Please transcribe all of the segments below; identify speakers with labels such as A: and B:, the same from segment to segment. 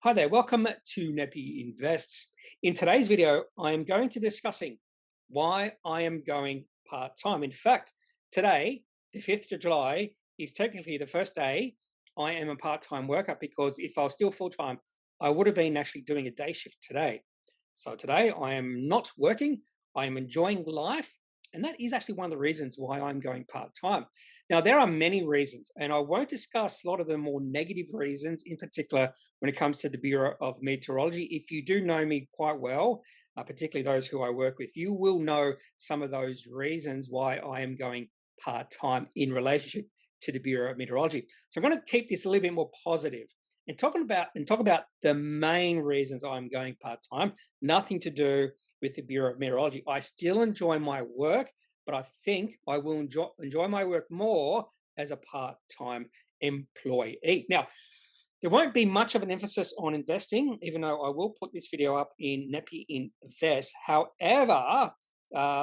A: Hi there, welcome to Nepi Invests. In today's video, I am going to be discussing why I am going part-time. In fact, today, the 5th of July, is technically the first day I am a part-time worker because if I was still full-time, I would have been actually doing a day shift today. So today I am not working, I am enjoying life, and that is actually one of the reasons why I'm going part-time. Now, there are many reasons, and I won't discuss a lot of the more negative reasons in particular when it comes to the Bureau of Meteorology. If you do know me quite well, particularly those who I work with, you will know some of those reasons why I am going part-time in relationship to the Bureau of Meteorology. So I'm going to keep this a little bit more positive and talk about the main reasons I'm going part-time. Nothing to do with the Bureau of Meteorology. I still enjoy my work, but I think I will enjoy my work more as a part-time employee. Now, there won't be much of an emphasis on investing, even though I will put this video up in Nepi Invest. However,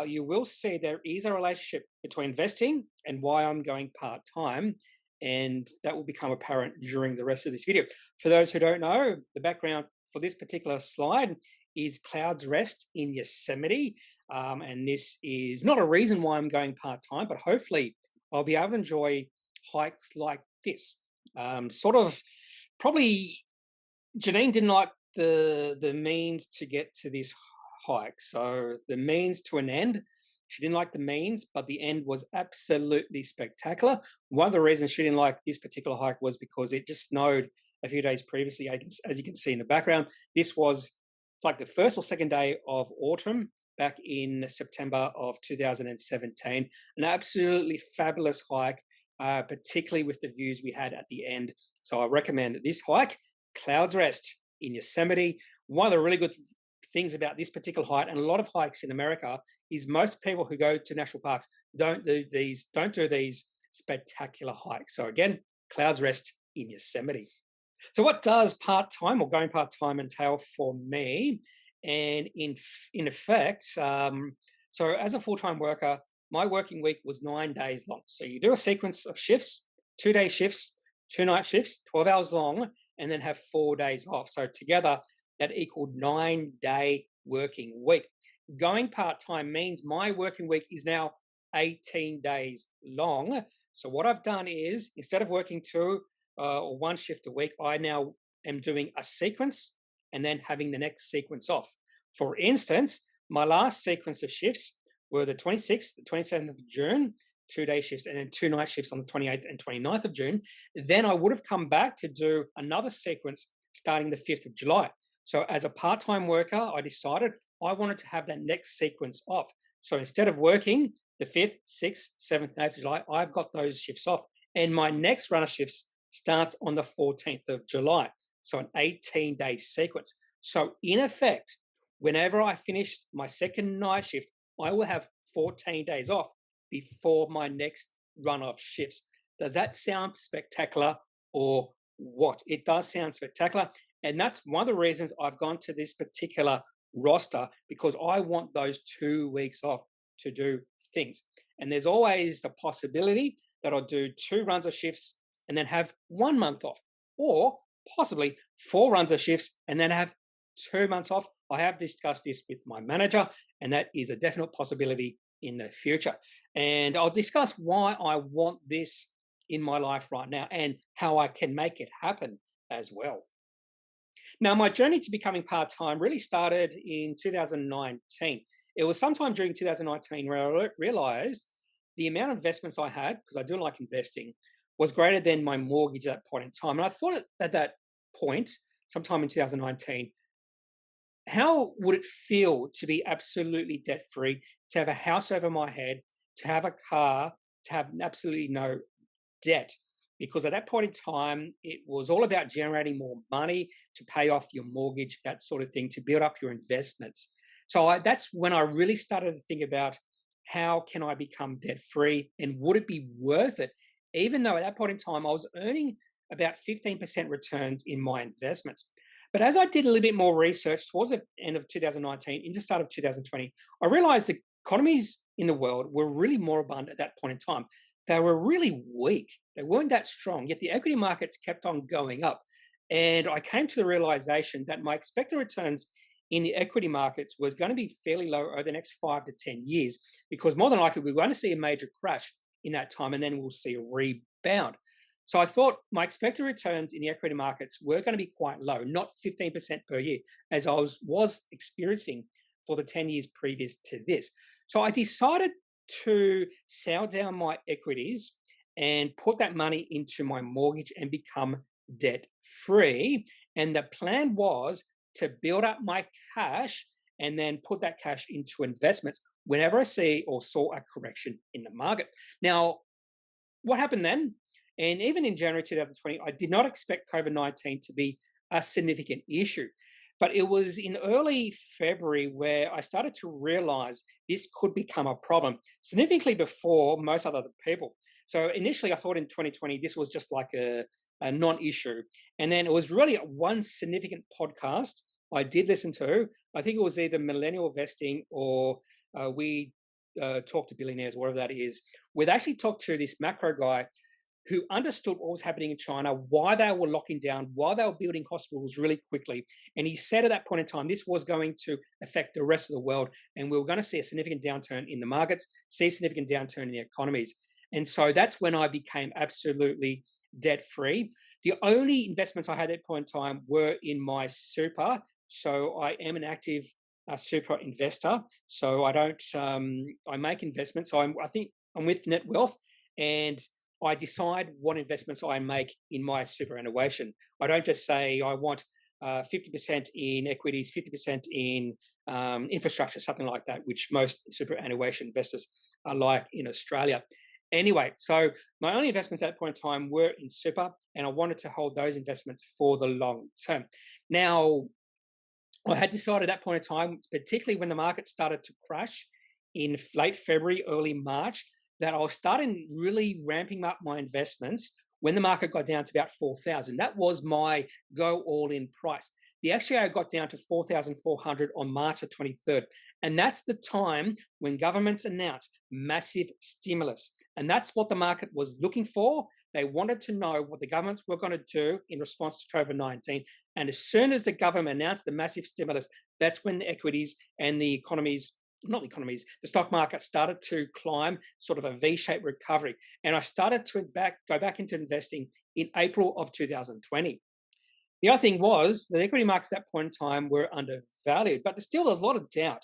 A: you will see there is a relationship between investing and why I'm going part-time, and that will become apparent during the rest of this video. For those who don't know, the background for this particular slide is Clouds Rest in Yosemite. And this is not a reason why I'm going part-time, but hopefully I'll be able to enjoy hikes like this. Probably Janine didn't like the means to get to this hike. So the means to an end, she didn't like the means, but the end was absolutely spectacular. One of the reasons she didn't like this particular hike was because it just snowed a few days previously. As you can see in the background, this was like the first or second day of autumn back in September of 2017. An absolutely fabulous hike, particularly with the views we had at the end. So I recommend this hike, Clouds Rest in Yosemite. One of the really good things about this particular hike, and a lot of hikes in America, is most people who go to national parks don't do these spectacular hikes. So again, Clouds Rest in Yosemite. So what does part-time or going part-time entail for me? And in effect, so as a full-time worker, my working week was 9 days long. So you do a sequence of shifts, 2-day shifts, 2-night shifts, 12 hours long, and then have 4 days off. So together, that equaled 9-day working week. Going part-time means my working week is now 18 days long. So what I've done is, instead of working two or one shift a week, I now am doing a sequence and then having the next sequence off. For instance, my last sequence of shifts were the 26th, the 27th of June, 2-day shifts, and then 2-night shifts on the 28th and 29th of June. Then I would have come back to do another sequence starting the 5th of July. So as a part-time worker, I decided I wanted to have that next sequence off. So instead of working the 5th, 6th, 7th, and 8th of July, I've got those shifts off. And my next run of shifts starts on the 14th of July. So an 18-day sequence. So in effect, whenever I finish my second night shift, I will have 14 days off before my next run of shifts. Does that sound spectacular or what? It does sound spectacular. And that's one of the reasons I've gone to this particular roster, because I want those 2 weeks off to do things. And there's always the possibility that I'll do 2 runs of shifts and then have 1 month off, or possibly 4 runs of shifts and then have 2 months off. I have discussed this with my manager, and that is a definite possibility in the future. And I'll discuss why I want this in my life right now and how I can make it happen as well. Now, my journey to becoming part-time really started in 2019. It was sometime during 2019 where I realized the amount of investments I had, because I do like investing, was greater than my mortgage at that point in time. And I thought at that point, sometime in 2019, how would it feel to be absolutely debt-free, to have a house over my head, to have a car, to have absolutely no debt? Because at that point in time, it was all about generating more money to pay off your mortgage, that sort of thing, to build up your investments. So that's when I really started to think about, how can I become debt-free, and would it be worth it? Even though at that point in time, I was earning about 15% returns in my investments. But as I did a little bit more research towards the end of 2019, into the start of 2020, I realized the economies in the world were really moribund at that point in time. They were really weak. They weren't that strong, yet the equity markets kept on going up. And I came to the realization that my expected returns in the equity markets was going to be fairly low over the next 5 to 10 years, because more than likely we're going to see a major crash in that time, and then we'll see a rebound. So I thought my expected returns in the equity markets were going to be quite low, not 15% per year, as I was experiencing for the 10 years previous to this. So I decided to sell down my equities and put that money into my mortgage and become debt free. And the plan was to build up my cash and then put that cash into investments whenever I see or saw a correction in the market. Now, what happened then? And even in January 2020, I did not expect COVID-19 to be a significant issue. But it was in early February where I started to realize this could become a problem, significantly before most other people. So initially, I thought in 2020, this was just like a non issue. And then it was really one significant podcast I did listen to. I think it was either Millennial Vesting or We Talk to Billionaires, whatever that is, where they actually talked to this macro guy who understood what was happening in China, why they were locking down, why they were building hospitals really quickly. And he said at that point in time, this was going to affect the rest of the world. And we were going to see a significant downturn in the markets, see a significant downturn in the economies. And so that's when I became absolutely debt free. The only investments I had at that point in time were in my super. So I am an active super investor. So I don't, I make investments. So I think I'm with Net Wealth, and I decide what investments I make in my superannuation. I don't just say I want 50% in equities, 50% in infrastructure, something like that, which most superannuation investors are like in Australia. Anyway, so my only investments at that point in time were in super, and I wanted to hold those investments for the long term. Now, I had decided at that point in time, particularly when the market started to crash in late February, early March, that I was starting really ramping up my investments when the market got down to about 4,000. That was my go all in price. The XAO got down to 4,400 on March the 23rd. And that's the time when governments announced massive stimulus. And that's what the market was looking for. They wanted to know what the governments were going to do in response to COVID-19. And as soon as the government announced the massive stimulus, that's when the equities and the economies, not the economies, the stock market started to climb sort of a V-shaped recovery. And I started to go back into investing in April of 2020. The other thing was the equity markets at that point in time were undervalued, but still there was a lot of doubt,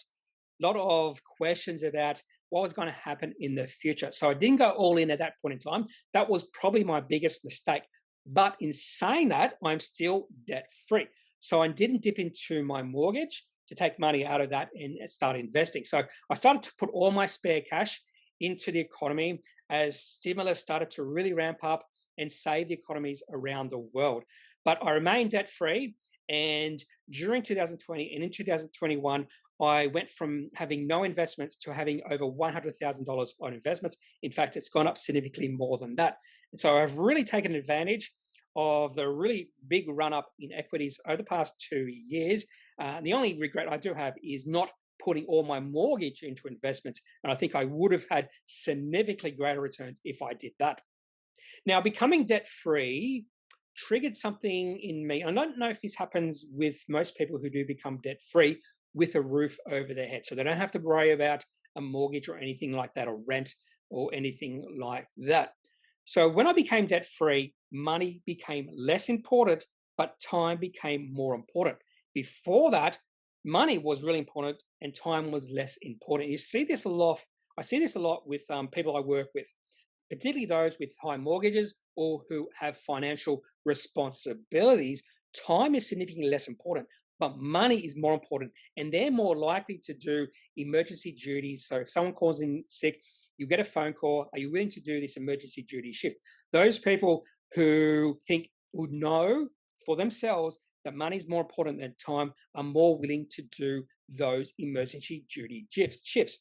A: a lot of questions about what was going to happen in the future. So I didn't go all in at that point in time. That was probably my biggest mistake. But in saying that, I'm still debt free. So I didn't dip into my mortgage to take money out of that and start investing. So I started to put all my spare cash into the economy as stimulus started to really ramp up and save the economies around the world. But I remained debt free. And during 2020 and in 2021, I went from having no investments to having over $100,000 on investments. In fact, it's gone up significantly more than that. And so I've really taken advantage of the really big run up in equities over the past 2 years. The only regret I do have is not putting all my mortgage into investments. And I think I would have had significantly greater returns if I did that. Now, becoming debt free triggered something in me. I don't know if this happens with most people who do become debt free with a roof over their head. So they don't have to worry about a mortgage or anything like that, or rent or anything like that. So when I became debt free, money became less important, but time became more important. Before that, money was really important and time was less important. You see this a lot. I see this a lot with people I work with, particularly those with high mortgages or who have financial responsibilities. Time is significantly less important, but money is more important, and they're more likely to do emergency duties. So if someone calls in sick, you get a phone call, are you willing to do this emergency duty shift? Those people who know for themselves that money is more important than time are more willing to do those emergency duty shifts.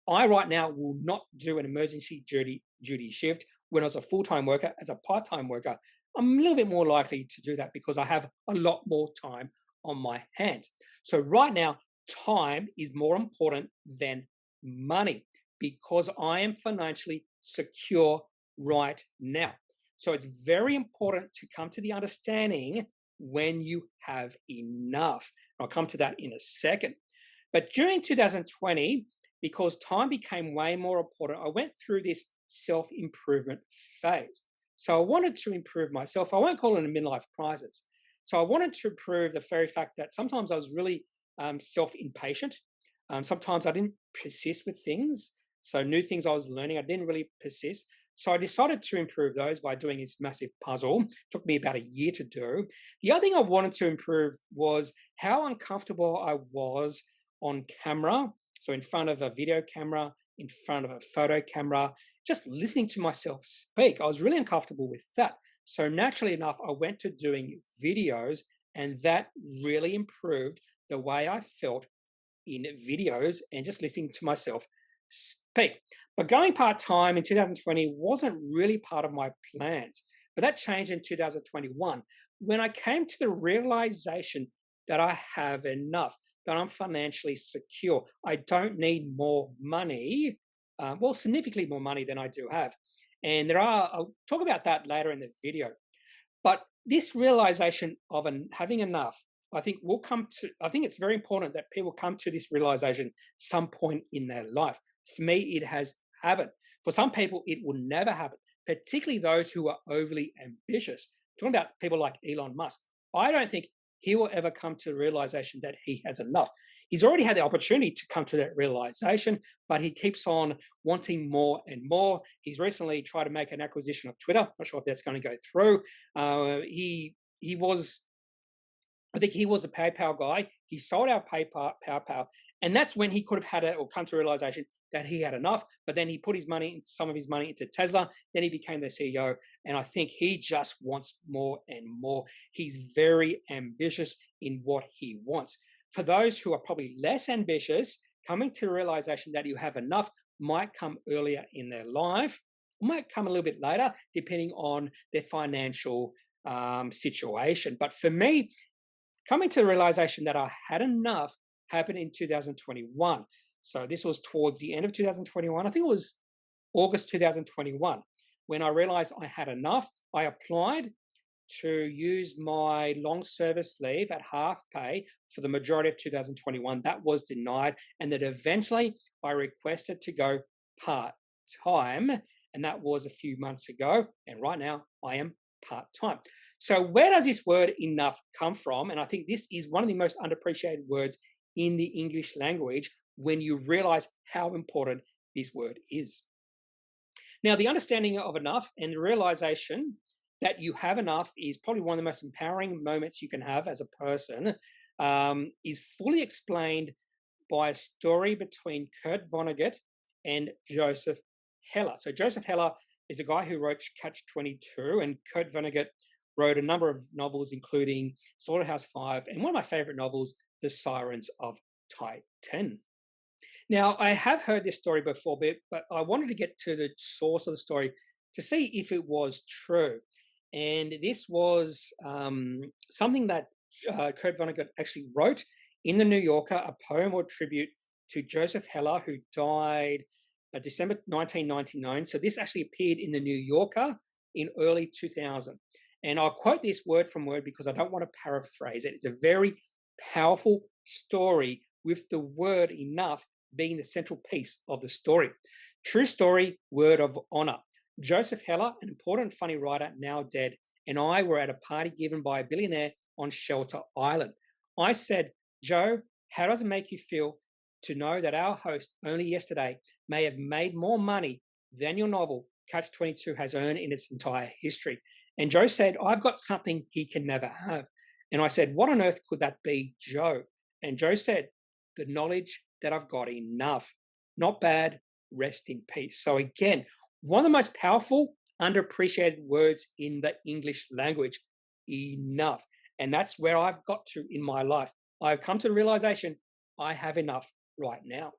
A: I right now will not do an emergency duty shift when I was a full-time worker. As a part-time worker, I'm a little bit more likely to do that because I have a lot more time on my hands. So right now, time is more important than money because I am financially secure right now. So it's very important to come to the understanding when you have enough. I'll come to that in a second. But during 2020, because time became way more important, I went through this self improvement phase. So I wanted to improve myself. I won't call it a midlife crisis. So I wanted to improve the very fact that sometimes I was really self impatient. Sometimes I didn't persist with things. So new things I was learning, I didn't really persist. So I decided to improve those by doing this massive puzzle. It took me about a year to do. The other thing I wanted to improve was how uncomfortable I was on camera. So in front of a video camera, in front of a photo camera, just listening to myself speak. I was really uncomfortable with that. So naturally enough, I went to doing videos, and that really improved the way I felt in videos and just listening to myself speak. But going part time in 2020 wasn't really part of my plans. But that changed in 2021 when I came to the realization that I have enough, that I'm financially secure. I don't need more money, well, significantly more money than I do have. And I'll talk about that later in the video. But this realization of having enough, I think it's very important that people come to this realization some point in their life. For me, it has happened. For some people, it will never happen, particularly those who are overly ambitious. Talking about people like Elon Musk, I don't think he will ever come to the realization that he has enough. He's already had the opportunity to come to that realization, but he keeps on wanting more and more. He's recently tried to make an acquisition of Twitter. Not sure if that's going to go through. He was, I think he was the PayPal guy. He sold out PayPal, and that's when he could have had it or come to realization that he had enough. But then he put some of his money into Tesla. Then he became the CEO, and I think he just wants more and more. He's very ambitious in what he wants. For those who are probably less ambitious, coming to the realization that you have enough might come earlier in their life, might come a little bit later, depending on their financial situation. But for me, coming to the realization that I had enough happened in 2021. So this was towards the end of 2021. I think it was August 2021 when I realized I had enough. I applied to use my long service leave at half pay for the majority of 2021. That was denied. And then eventually I requested to go part time. And that was a few months ago. And right now I am part time. So where does this word enough come from? And I think this is one of the most underappreciated words in the English language when you realize how important this word is. Now, the understanding of enough and the realization that you have enough is probably one of the most empowering moments you can have as a person, is fully explained by a story between Kurt Vonnegut and Joseph Heller. So Joseph Heller is a guy who wrote Catch-22, and Kurt Vonnegut wrote a number of novels, including Slaughterhouse-Five, and one of my favorite novels, The Sirens of Titan. Now, I have heard this story before, but I wanted to get to the source of the story to see if it was true. And this was something that Kurt Vonnegut actually wrote in the New Yorker, a poem or tribute to Joseph Heller, who died December 1999. So this actually appeared in the New Yorker in early 2000. And I'll quote this word from word because I don't want to paraphrase it. It's a very powerful story with the word enough being the central piece of the story. True story, word of honor. Joseph Heller, an important funny writer, now dead, and I were at a party given by a billionaire on Shelter Island. I said, Joe, how does it make you feel to know that our host only yesterday may have made more money than your novel, Catch-22, has earned in its entire history? And Joe said, I've got something he can never have. And I said, what on earth could that be, Joe? And Joe said, the knowledge that I've got enough. Not bad, rest in peace. So again, one of the most powerful, underappreciated words in the English language, enough. And that's where I've got to in my life. I've come to the realization I have enough right now.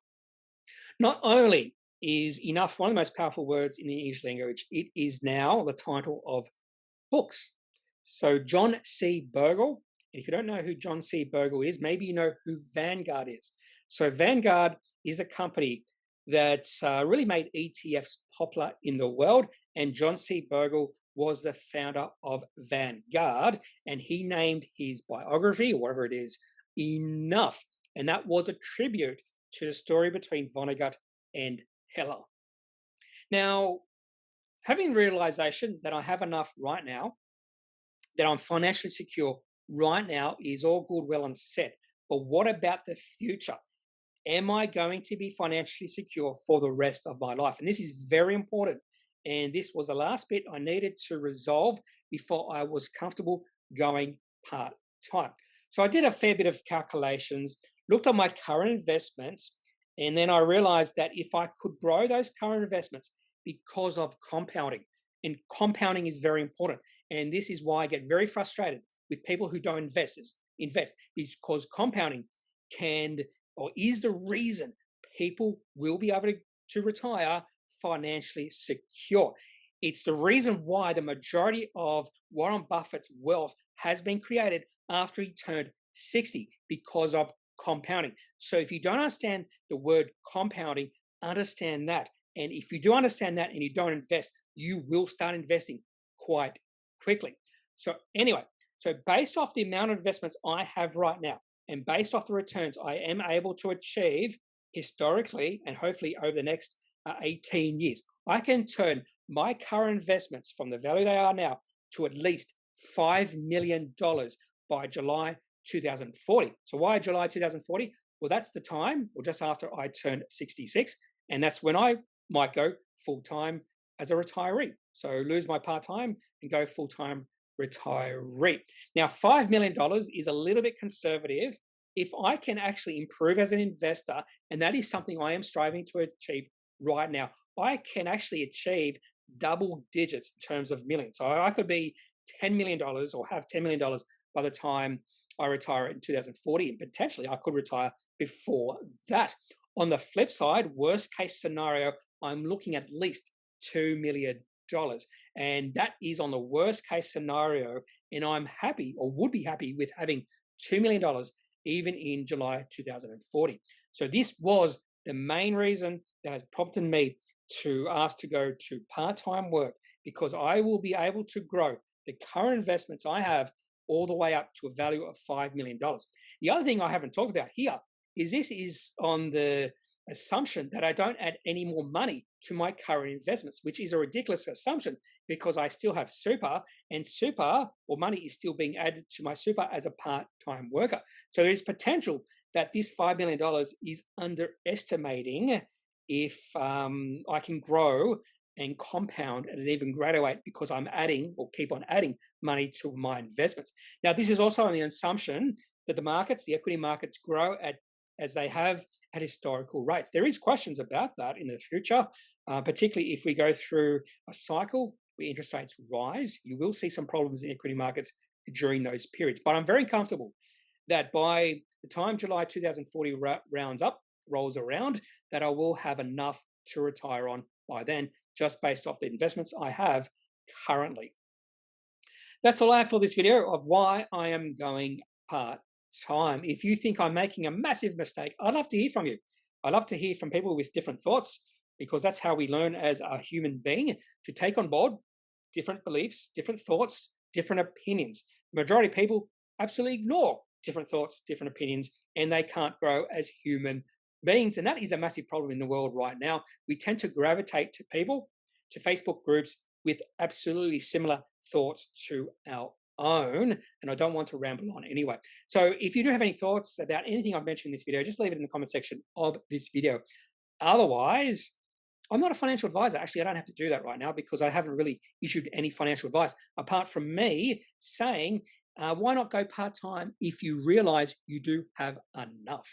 A: Not only is enough one of the most powerful words in the English language, it is now the title of books. So John C. Bogle, if you don't know who John C. Bogle is, maybe you know who Vanguard is. So Vanguard is a company that's really made ETFs popular in the world, and John C. Bogle was the founder of Vanguard, and he named his biography, or whatever it is, Enough. And that was a tribute to the story between Vonnegut and Heller. Now, having the realization that I have enough right now, that I'm financially secure right now, is all good, well, and set. But what about the future? Am I going to be financially secure for the rest of my life? And this is very important. And this was the last bit I needed to resolve before I was comfortable going part time. So I did a fair bit of calculations, looked at my current investments, and then I realized that if I could grow those current investments because of compounding, and compounding is very important. And this is why I get very frustrated with people who don't invest because compounding can or is the reason people will be able to retire financially secure. It's the reason why the majority of Warren Buffett's wealth has been created after he turned 60 because of compounding. So if you don't understand the word compounding, understand that. And if you do understand that and you don't invest, you will start investing quite quickly. So anyway, so based off the amount of investments I have right now, and based off the returns I am able to achieve historically and hopefully over the next 18 years, I can turn my current investments from the value they are now to at least $5 million by July 2040. So why July 2040? Well, that's the time, or just after I turned 66. And that's when I might go full-time as a retiree. So lose my part-time and go full-time retiree. Now, $5 million is a little bit conservative. If I can actually improve as an investor, and that is something I am striving to achieve right now, I can actually achieve double digits in terms of millions. So I could be $10 million or have $10 million by the time I retire in 2040, and potentially I could retire before that. On the flip side, worst case scenario, I'm looking at least $2 million. And that is on the worst case scenario. And I'm happy, or would be happy, with having $2 million even in July 2040. So this was the main reason that has prompted me to ask to go to part-time work, because I will be able to grow the current investments I have all the way up to a value of $5 million. The other thing I haven't talked about here is this is on the assumption that I don't add any more money to my current investments, which is a ridiculous assumption because I still have super, and super or money is still being added to my super as a part-time worker. So there's potential that this $5 million is underestimating if I can grow and compound at an even greater rate because I'm adding or keep on adding money to my investments. Now, this is also on the assumption that the markets, the equity markets, grow as they have at historical rates. There is questions about that in the future, particularly if we go through a cycle where interest rates rise. You will see some problems in equity markets during those periods. But I'm very comfortable that by the time July 2040 rolls around, that I will have enough to retire on by then, just based off the investments I have currently. That's all I have for this video of why I am going part-time. If you think I'm making a massive mistake, I'd love to hear from you. I'd love to hear from people with different thoughts, because that's how we learn as a human being, to take on board different beliefs, different thoughts, different opinions. The majority of people absolutely ignore different thoughts, different opinions, and they can't grow as human beings. And that is a massive problem in the world right now. We tend to gravitate to people, to Facebook groups with absolutely similar thoughts to our own. And I don't want to ramble on anyway. So if you do have any thoughts about anything I've mentioned in this video, just leave it in the comment section of this video. Otherwise, I'm not a financial advisor. Actually, I don't have to do that right now because I haven't really issued any financial advice, apart from me saying, why not go part-time if you realize you do have enough?